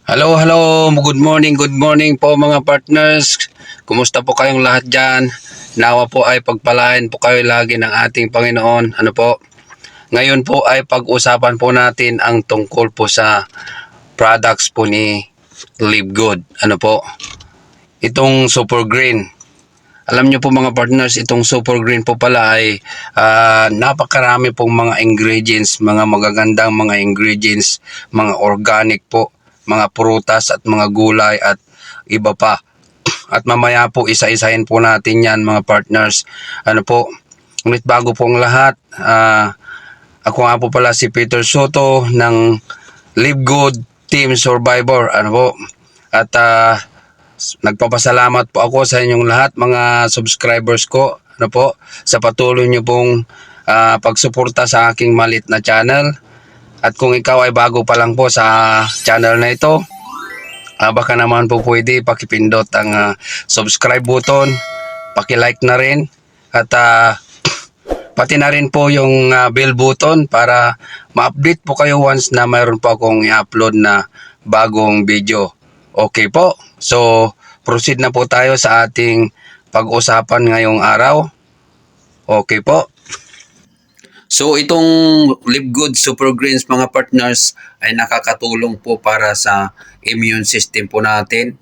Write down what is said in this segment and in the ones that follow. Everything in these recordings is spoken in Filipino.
Hello, hello. Good morning po mga partners. Kumusta po kayong lahat dyan? Nawa po ay pagpalain po kayo lagi ng ating Panginoon. Ano po? Ngayon po ay pag-usapan po natin ang tungkol po sa products po ni Live Good. Ano po? Itong Super Green. Alam nyo po mga partners, itong Super Green po pala ay napakarami pong mga ingredients, mga magagandang mga ingredients, mga organic po, mga prutas at mga gulay at iba pa. At mamaya po isa-isahin po natin yan mga partners. Ano po, ngunit bago pong lahat, ako nga po pala si Peter Soto ng Live Good Team Survivor. Ano po, at nagpapasalamat po ako sa inyong lahat mga subscribers ko, ano po, sa patuloy niyo pong pagsuporta sa aking malit na channel. At kung ikaw ay bago pa lang po sa channel na ito, baka naman po pwede pakipindot ang subscribe button, paki-like na rin, at pati na rin po yung bell button para ma-update po kayo once na mayroon po akong i-upload na bagong video. Okay po, so proceed na po tayo sa ating pag-usapan ngayong araw. Okay po. So itong Live Good Super Greens mga partners ay nakakatulong po para sa immune system po natin,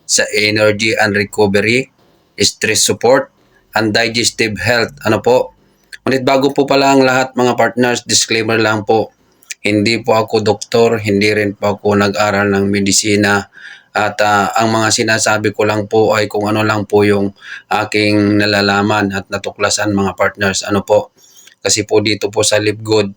sa energy and recovery, stress support, and digestive health. Ano po? Ngunit bago po pala ang lahat mga partners, disclaimer lang po. Hindi po ako doktor, hindi rin po ako nag-aral ng medisina. At ang mga sinasabi ko lang po ay kung ano lang po yung aking nalalaman at natuklasan mga partners. Ano po? Kasi po dito po sa Live Good,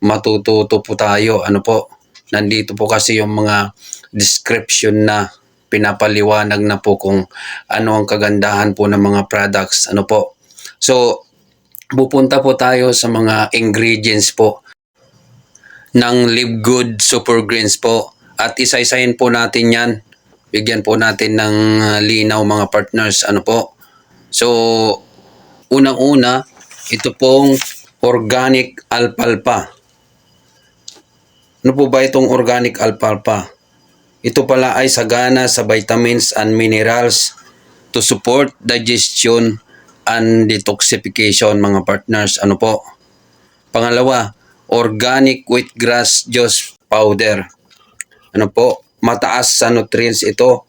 matututo po tayo. Ano po? Nandito po kasi yung mga description na pinapaliwanag na po kung ano ang kagandahan po ng mga products. Ano po? So, pupunta po tayo sa mga ingredients po ng Live Good Super Greens po. At isa-isahin po natin yan. Bigyan po natin ng linaw mga partners. Ano po? So, unang-una, ito pong organic alfalfa. Ano po ba itong organic alfalfa? Ito pala ay sagana sa vitamins and minerals to support digestion and detoxification mga partners. Ano po? Pangalawa, organic wheatgrass juice powder. Ano po? Mataas sa nutrients ito,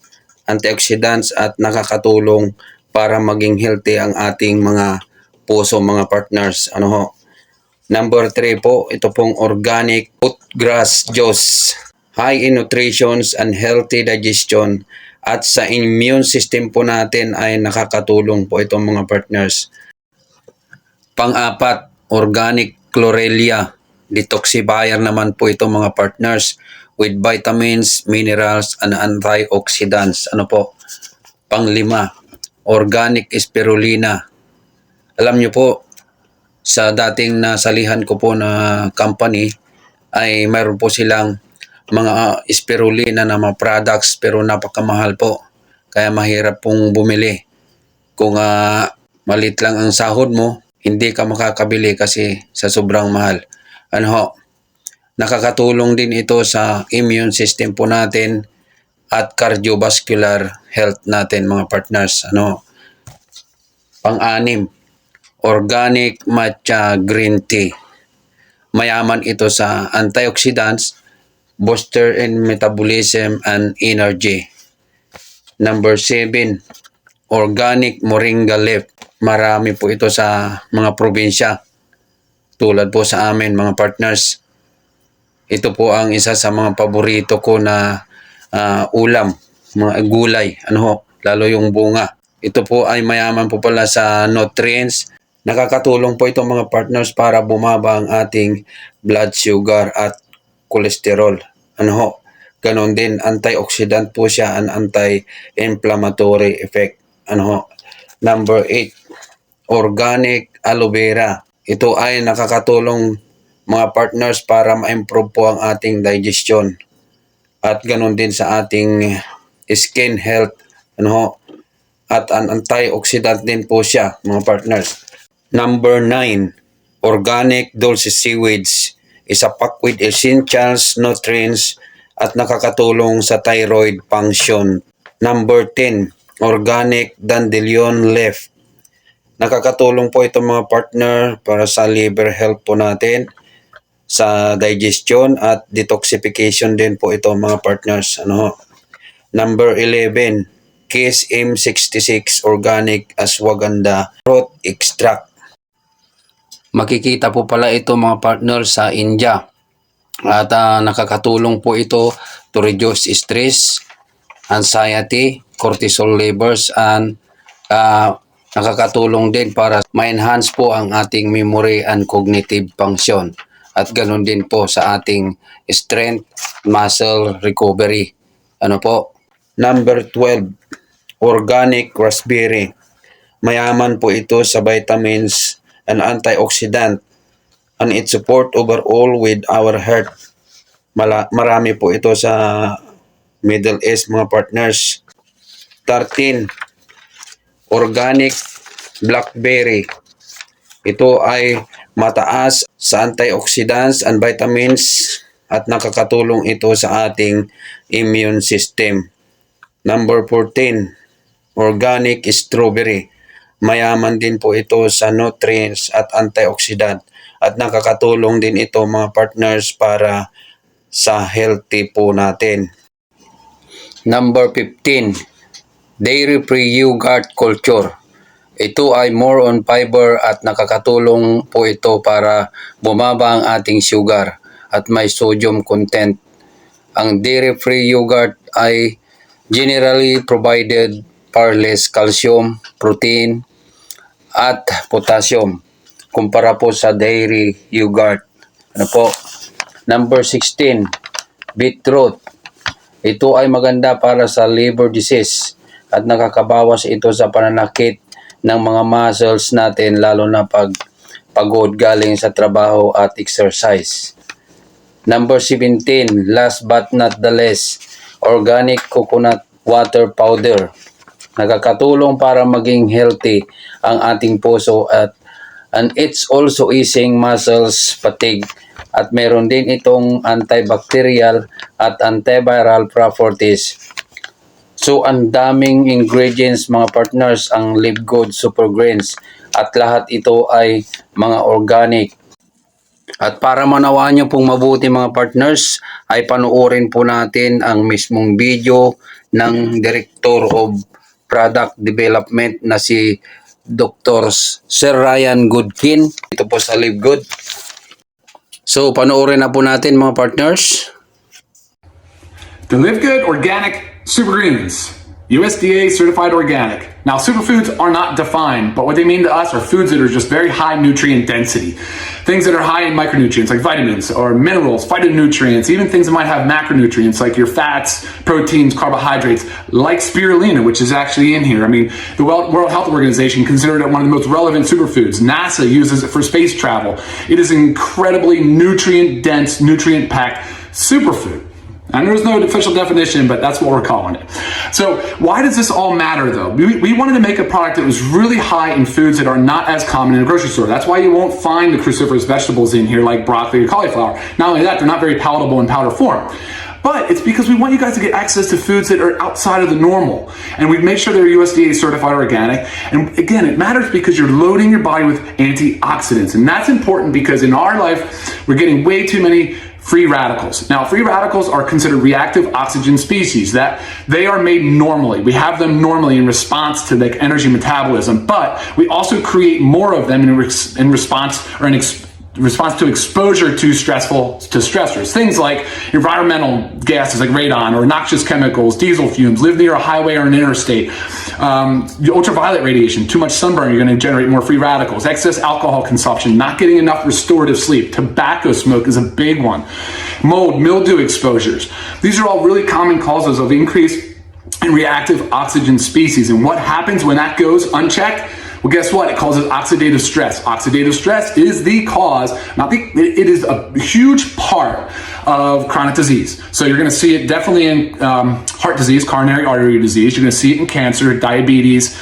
antioxidants at nakakatulong para maging healthy ang ating mga puso mga partners. Ano ho? Number 3 po, ito pong organic wheatgrass juice. High in nutrition and healthy digestion. At sa immune system po natin ay nakakatulong po itong mga partners. Pang-apat, organic chlorella. Detoxifier naman po itong mga partners with vitamins, minerals, and antioxidants. Ano po? Pang-lima, organic spirulina. Alam nyo po, sa dating nasalihan ko po na company, ay mayroon po silang mga spirulina na mga products pero napakamahal po. Kaya mahirap pong bumili. Kung malit lang ang sahod mo, hindi ka makakabili kasi sa sobrang mahal. Ano ho? Nakakatulong din ito sa immune system po natin at cardiovascular health natin mga partners. Ano? Pang-anim, organic matcha green tea. Mayaman ito sa antioxidants, booster in metabolism and energy. Number 7, organic moringa leaf. Marami po ito sa mga probinsya. Tulad po sa amin mga partners. Ito po ang isa sa mga paborito ko na ulam, mga gulay, ano ho, lalo yung bunga. Ito po ay mayaman po pala sa nutrients. Nakakatulong po itong mga partners para bumaba ang ating blood sugar at cholesterol. Ano ho? Ganon din, antioxidant po siya and anti-inflammatory effect. Ano ho? Number 8, organic aloe vera. Ito ay nakakatulong mga partners para ma-improve po ang ating digestion. At ganon din sa ating skin health. Ano ho? At an antioxidant din po siya mga partners. Number 9, organic dulce seaweeds is a packed with essentials, nutrients, at nakakatulong sa thyroid function. Number 10, organic dandelion leaf. Nakakatulong po ito mga partner para sa liver health po natin, sa digestion at detoxification din po ito mga partners. Number 11, Kiss M66 organic ashwagandha root extract. Makikita po pala ito mga partner sa India. At nakakatulong po ito to reduce stress, anxiety, cortisol levels, and nakakatulong din para ma-enhance po ang ating memory and cognitive function. At ganoon din po sa ating strength, muscle recovery. Number 12, organic raspberry. Mayaman po ito sa vitamins and antioxidant, and it support overall with our health. Marami po ito sa Middle East mga partners. 13, organic blackberry. Ito ay mataas sa antioxidants and vitamins at nakakatulong ito sa ating immune system. Number 14, organic strawberry. Mayaman din po ito sa nutrients at antioxidant at nakakatulong din ito mga partners para sa healthy po natin. Number 15, dairy-free yogurt culture. Ito ay more on fiber at nakakatulong po ito para bumaba ang ating sugar at may sodium content. Ang dairy-free yogurt ay generally provided far less calcium, protein, at potassium kumpara po sa dairy yogurt. Number 16, beetroot. Ito ay maganda para sa liver disease at nakakabawas ito sa pananakit ng mga muscles natin, lalo na pag pagod galing sa trabaho at exercise. Number 17, last but not the least, organic coconut water powder. Nakakatulong para maging healthy ang ating puso and it's also easing muscles fatigue at meron din itong antibacterial at antiviral properties. So ang daming ingredients mga partners ang Live Good Super Greens at lahat ito ay mga organic. At para manawaan nyo pong mabuti mga partners, ay panuorin po natin ang mismong video ng Director of Product Development na si Dr. Sir Ryan Goodkin. Ito po sa Live Good. So panuorin na po natin mga partners. The Live Good Organic Super Greens, USDA certified organic. Now, superfoods are not defined, but what they mean to us are foods that are just very high nutrient density. Things that are high in micronutrients like vitamins or minerals, phytonutrients, even things that might have macronutrients like your fats, proteins, carbohydrates, like spirulina, which is actually in here. I mean, the World Health Organization considered it one of the most relevant superfoods. NASA uses it for space travel. It is an incredibly nutrient-dense, nutrient-packed superfood. And there's no official definition, but that's what we're calling it. So why does this all matter though? We wanted to make a product that was really high in foods that are not as common in a grocery store. That's why you won't find the cruciferous vegetables in here like broccoli or cauliflower. Not only that, they're not very palatable in powder form. But it's because we want you guys to get access to foods that are outside of the normal. And we've made sure they're USDA certified organic. And again, it matters because you're loading your body with antioxidants. And that's important because in our life, we're getting way too many free radicals. Now, free radicals are considered reactive oxygen species, that they are made normally. We have them normally in response to the energy metabolism, but we also create more of them in response to exposure to stressors. Things like environmental gases like radon or noxious chemicals, diesel fumes, live near a highway or an interstate, ultraviolet radiation, too much sunburn, you're going to generate more free radicals, excess alcohol consumption, not getting enough restorative sleep, tobacco smoke is a big one, mold, mildew exposures. These are all really common causes of increase in reactive oxygen species. And what happens when that goes unchecked? Well, guess what? It causes oxidative stress. Oxidative stress is the cause, it is a huge part of chronic disease. So you're going to see it definitely in heart disease, coronary artery disease. You're going to see it in cancer, diabetes,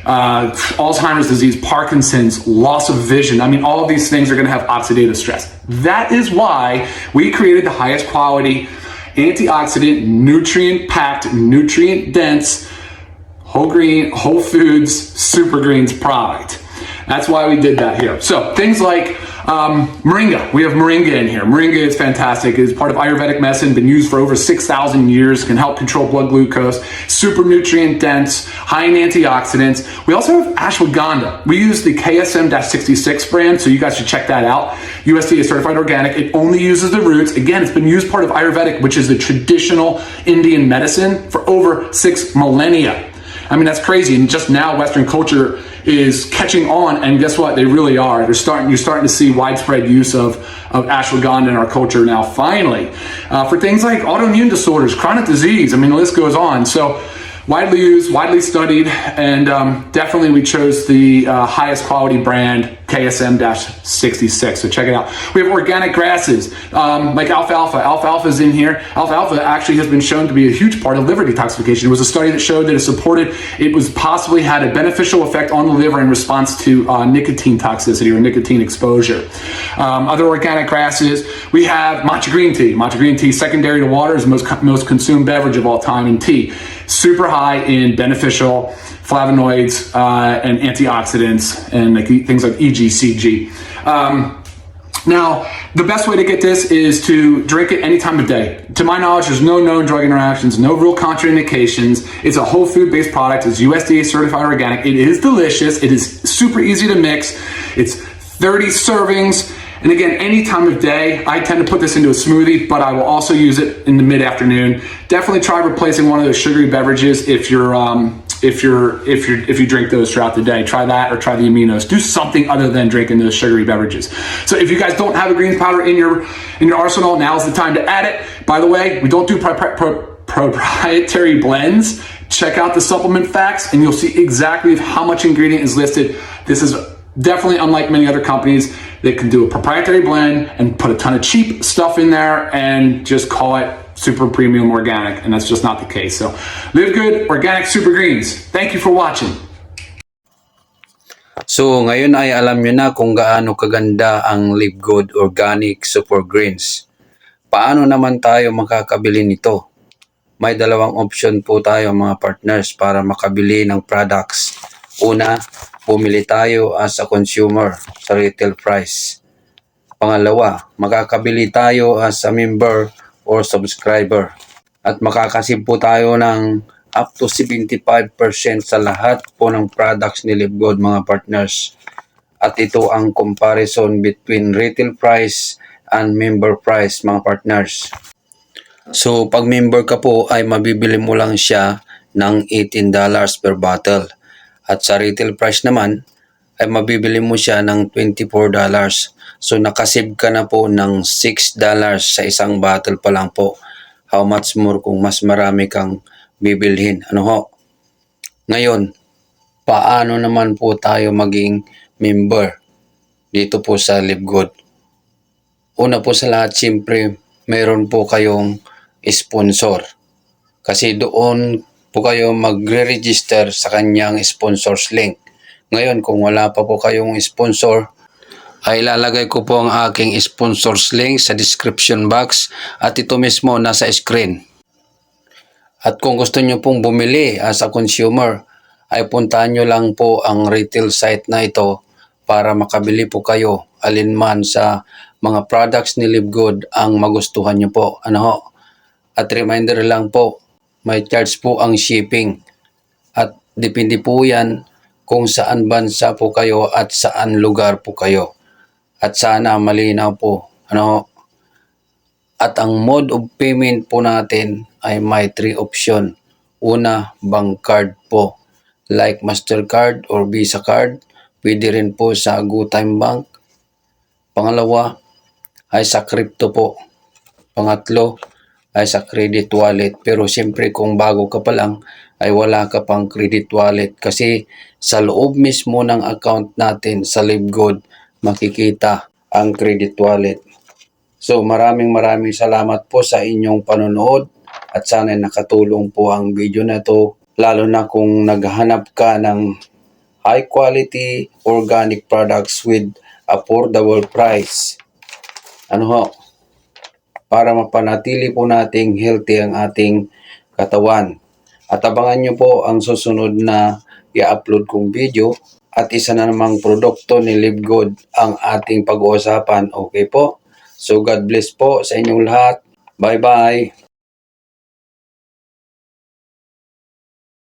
Alzheimer's disease, Parkinson's, loss of vision. I mean, all of these things are going to have oxidative stress. That is why we created the highest quality antioxidant, nutrient-packed, nutrient-dense, whole green, whole foods, super greens product. That's why we did that here. So things like moringa. We have moringa in here. Moringa is fantastic. It is part of Ayurvedic medicine, been used for over 6,000 years, can help control blood glucose, super nutrient dense, high in antioxidants. We also have ashwagandha. We use the KSM-66 brand, so you guys should check that out. USDA certified organic. It only uses the roots. Again, it's been used part of Ayurvedic, which is the traditional Indian medicine for over 6 millennia. I mean, that's crazy. And just now Western culture is catching on, and guess what? They really are. You're starting to see widespread use of ashwagandha in our culture now, finally. For things like autoimmune disorders, chronic disease, I mean, the list goes on. So widely used, widely studied, and definitely we chose the highest quality brand, KSM-66. So check it out. We have organic grasses, like alfalfa. Alfalfa is in here. Alfalfa actually has been shown to be a huge part of liver detoxification. There was a study that showed that it was possibly had a beneficial effect on the liver in response to nicotine toxicity or nicotine exposure. Other organic grasses, we have matcha green tea. Matcha green tea, secondary to water, is the most consumed beverage of all time in tea. Super high in beneficial flavonoids and antioxidants and like things like EGCG. Now, the best way to get this is to drink it any time of day. To my knowledge, there's no known drug interactions, no real contraindications. It's a whole food-based product. It's USDA certified organic. It is delicious. It is super easy to mix. It's 30 servings. And again, any time of day. I tend to put this into a smoothie, but I will also use it in the mid-afternoon. Definitely try replacing one of those sugary beverages if you drink those throughout the day. Try that, or try the aminos. Do something other than drinking those sugary beverages. So if you guys don't have a greens powder in your arsenal, now's the time to add it. By the way, we don't do proprietary blends. Check out the supplement facts and you'll see exactly how much ingredient is listed. This is definitely unlike many other companies that can do a proprietary blend and put a ton of cheap stuff in there and just call it super premium organic, and that's just not the case. So live good, organic super greens. Thank you for watching. So ngayon ay alam nyo na kung gaano kaganda ang Live Good Organic Super Greens. Paano naman tayo makakabili nito? May dalawang option po tayo mga partners para makabili ng products. Una, bumili tayo as a consumer sa retail price. Pangalawa, makakabili tayo as a member or subscriber. At makakasave po tayo ng up to 75% sa lahat po ng products ni Live Good mga partners. At ito ang comparison between retail price and member price mga partners. So pag member ka po ay mabibili mo lang siya ng $18 per bottle. At sa retail price naman ay mabibili mo siya ng $24. So nakasave ka na po ng $6 sa isang bottle pa lang po. How much more kung mas marami kang bibilhin? Ano ho? Ngayon, paano naman po tayo maging member dito po sa Live Good? Una po sa lahat, siyempre, mayroon po kayong sponsor. Kasi doon po kayo magre-register sa kanyang sponsors link. Ngayon, kung wala pa po kayong sponsor, ay ilalagay ko po ang aking sponsors link sa description box at ito mismo nasa screen. At kung gusto nyo pong bumili as a consumer, ay puntahan nyo lang po ang retail site na ito para makabili po kayo alinman sa mga products ni Live Good ang magustuhan nyo po. Ano ho? At reminder lang po, may charge po ang shipping. At depende po yan kung saan bansa po kayo at saan lugar po kayo. At sana malinaw po. Ano? At ang mode of payment po natin ay may 3 option. Una, bank card po. Like Mastercard or Visa card. Pwede rin po sa GoTime Bank. Pangalawa ay sa crypto po. Pangatlo ay sa credit wallet. Pero siyempre kung bago ka pa lang ay wala ka pang credit wallet. Kasi sa loob mismo ng account natin sa Live Good makikita ang credit wallet. So maraming salamat po sa inyong panonood at sana nakatulong po ang video na to, lalo na kung naghahanap ka ng high quality organic products with affordable price. Ano ho? para mapanatili po nating healthy ang ating katawan. At abangan nyo po ang susunod na i-upload kong video at isa na namang produkto ni Live Good ang ating pag-uusapan. Okay po? So God bless po sa inyong lahat. Bye-bye.